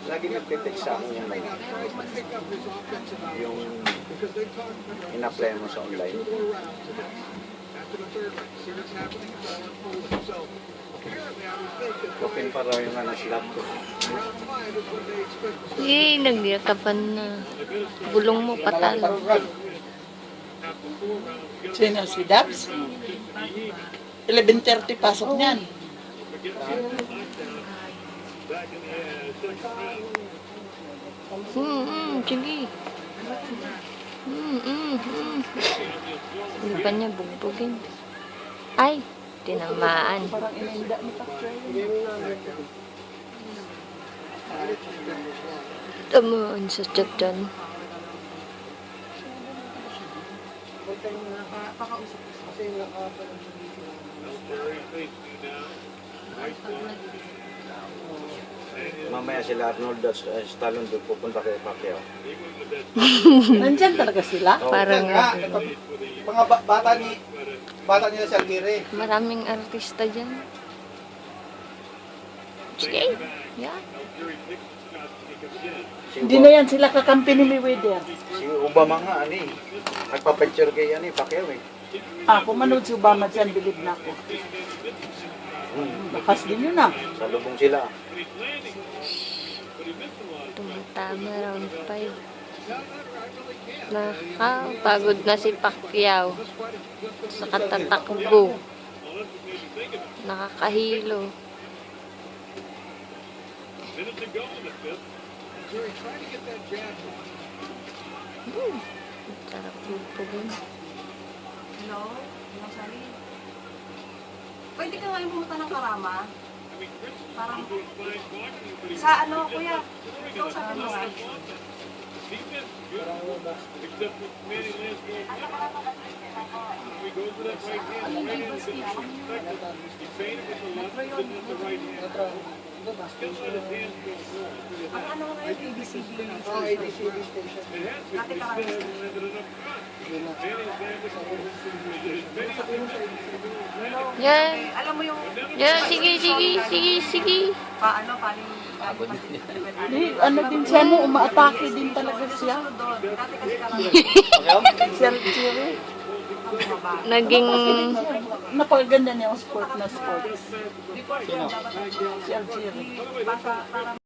Lagi nagtitext sa akin yung in-apply mo sa online. Open pa raw yung laptop. Nagdirakapan na. Bulong mo patalo. Sino si Dabs? 11:30 pasok niyan. Sige. Hindi pa niya bugbugin. Ay, tinamaan. Tamaan sa chat dyan. Mamaya sila Arnold Stallone doon pupunta kay Pacquiao. Nandyan talaga sila? Parang Mga bata nila sa Algiri. maraming artista dyan. Sige. Yeah. Hindi na yan sila kakampi ni Mayweather. Si Obama nga, nagpa-picture kay Pacquiao eh. Kung manood si Obama dyan, bilib na ako. Lakas din yun Sa lubong sila. Tumatama round 5. Pagod na si Pacquiao sa katatakbo. Nakakahilo. Sarap lupugin. Hello? Sari? Pwede ka ngayon pumunta ng Karama? Parang, sa ano, kuya? Ikaw sa mo nga. Ano yung Viva Station? Metro yun. Ang ano nga yung ABCB station? Dati Karama Yan. Alam mo yung... Yan. Sige. Paano yung... Ano din siya mo, umaatake din talaga siya. Dati kasi Karama. Si Algiri. Naging... Napakaganda niya yung sport na sport. Before, dapat Si Algiri. para